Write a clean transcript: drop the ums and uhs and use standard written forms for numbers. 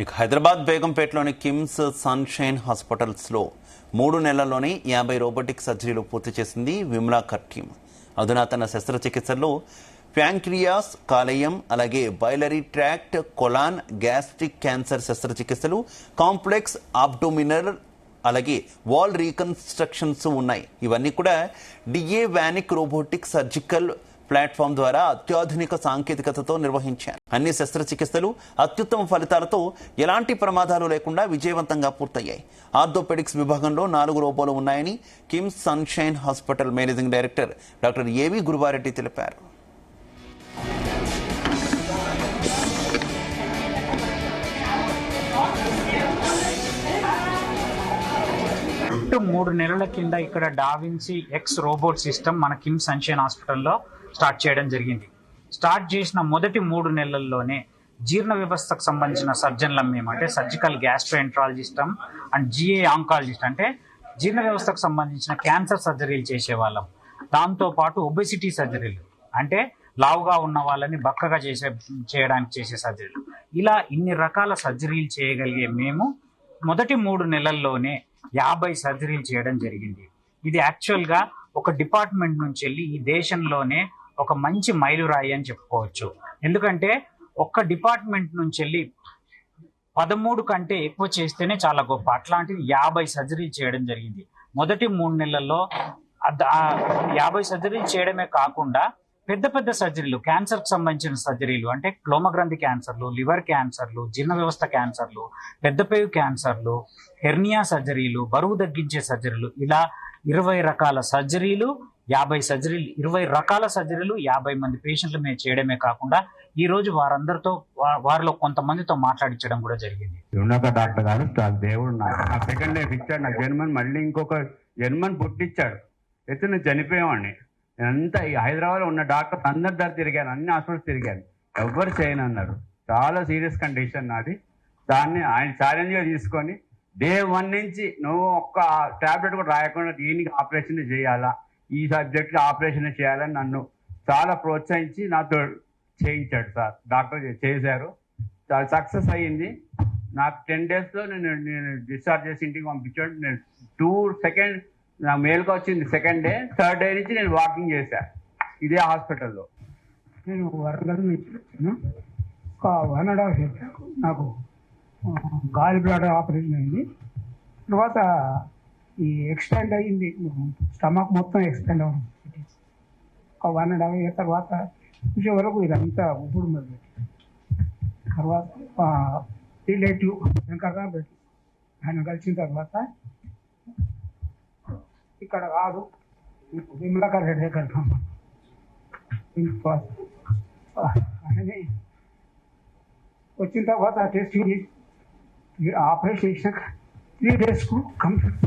ఇక హైదరాబాద్ బేగంపేటలోని కిమ్స్ సన్షైన్ హాస్పిటల్స్లో 3 నెలల్లోనే 50 రోబోటిక్ సర్జరీలు పూర్తి చేసింది విమలాకర్ టీమ్. అధునాతన శస్త్రచికిత్సల్లో ప్యాంక్రియాస్, కాలేయం, అలాగే biliary tract, colon, gastric cancer శస్త్రచికిత్సలు, కాంప్లెక్స్ అబ్డోమినల్, అలాగే వాల్ రీకన్స్ట్రక్షన్స్ ఉన్నాయి. ఇవన్నీ కూడా డిఏ వానిక్ రోబోటిక్ సర్జికల్ ప్లాట్ఫామ్ ద్వారా అత్యాధునిక సాంకేతికతతో నిర్వహించారు. అన్ని శస్త్రచికిత్సలు అత్యుత్తమ ఫలితాలతో ఎలాంటి ప్రమాదాలు లేకుండా విజయవంతంగా పూర్తయ్యాయి. ఆర్థోపెడిక్స్ విభాగంలో 4 రోబోలు ఉన్నాయని KIMS sunshine hospital managing director doctor ఏవి గురువారెడ్డి తెలిపారు. మూడు నెలల కింద ఇక్కడ డావిన్సీ ఎక్స్ రోబోట్ సిస్టమ్ మన కిమ్స్ సన్షైన్ హాస్పిటల్లో స్టార్ట్ చేయడం జరిగింది. స్టార్ట్ చేసిన మొదటి 3 నెలల్లోనే జీర్ణ వ్యవస్థకు సంబంధించిన సర్జన్లం మేము, అంటే సర్జికల్ గ్యాస్ట్రోఎంట్రాలజిస్టం అండ్ జిఏ ఆంకాలజిస్ట్, అంటే జీర్ణ వ్యవస్థకు సంబంధించిన క్యాన్సర్ సర్జరీలు చేసేవాళ్ళం. దాంతోపాటు ఒబెసిటీ సర్జరీలు, అంటే లావుగా ఉన్న వాళ్ళని బక్కగా చేయడానికి చేసే సర్జరీలు, ఇలా ఇన్ని రకాల సర్జరీలు చేయగలిగే మేము మొదటి 3 నెలల్లోనే 50 సర్జరీలు చేయడం జరిగింది. ఇది యాక్చువల్గా ఒక డిపార్ట్మెంట్ నుంచి వెళ్ళి ఈ దేశంలోనే ఒక మంచి మైలురాయి అని చెప్పుకోవచ్చు. ఎందుకంటే ఒక్క డిపార్ట్మెంట్ నుంచి వెళ్ళి 13 కంటే ఎక్కువ చేస్తేనే చాలా గొప్ప. అట్లాంటిది 50 సర్జరీలు చేయడం జరిగింది మొదటి 3 నెలల్లో. 50 సర్జరీలు చేయడమే కాకుండా పెద్ద పెద్ద సర్జరీలు, క్యాన్సర్కి సంబంధించిన సర్జరీలు, అంటే క్లోమగ్రంథి క్యాన్సర్లు, లివర్ క్యాన్సర్లు, జీర్ణ వ్యవస్థ క్యాన్సర్లు, పెద్దపేగు క్యాన్సర్లు, హెర్నియా సర్జరీలు, బరువు తగ్గించే సర్జరీలు, ఇలా 20 రకాల సర్జరీలు, 50 సర్జరీలు, 20 రకాల సర్జరీలు 50 మంది పేషెంట్లు మేము చేయడమే కాకుండా ఈ రోజు వారిలో కొంతమందితో మాట్లాడించడం కూడా జరిగింది. డాక్టర్ గారు దేవుడు నాకు సెకండ్ లైఫ్ ఇచ్చాడు, నాకు జన్మని మళ్ళీ ఇంకొక జన్మని పుట్టించాడు. అయితే నేను చనిపోయేవాడిని. నేనంతా ఈ హైదరాబాద్లో ఉన్న డాక్టర్ అందరి దగ్గర తిరిగాను, అన్ని హాస్పిటల్స్ తిరిగాను, ఎవ్వరు చేయను అన్నారు. చాలా సీరియస్ కండిషన్ నాది. దాన్ని ఆయన ఛాలెంజ్గా తీసుకొని డే 1 నుంచి నువ్వు ఒక్క టాబ్లెట్ కూడా రాయకుండా దీనికి ఆపరేషన్ చేయాలా, ఈ సబ్జెక్ట్కి ఆపరేషన్ చేయాలని నన్ను చాలా ప్రోత్సహించి నాతో చేయించాడు సార్. డాక్టర్ చేశారు, చాలా సక్సెస్ అయ్యింది. నాకు 10 daysలో నేను డిశ్చార్జ్ చేసి ఇంటికి పంపించాడు. నేను 2 seconds నా మేలుకు వచ్చింది. సెకండ్ డే, థర్డ్ డే నుంచి నేను వాకింగ్ చేశాను ఇదే హాస్పిటల్లో. నేను వరంగల్ నుంచి వచ్చాను. ఒక 1.5 years నాకు గాలి బ్లాడర్ ఆపరేషన్ అయింది. తర్వాత ఈ ఎక్స్టెండ్ అయ్యింది, స్టమక్ మొత్తం ఎక్స్టెండ్ అవ్వడం. ఒక 1.5 years తర్వాత చూసే వరకు ఇదంతా ఇప్పుడు మొదలు. తర్వాత రిలేటివ్ శంకర్రావు పెట్టి ఆయన కలిసిన తర్వాత ఇక్కడ కాదు, విమలాకర్ రెడ్డి దగ్గర అని వచ్చిన తర్వాత టెస్ట్ ఆపరేషన్ చేసినాక 3 days కంప్లీట్.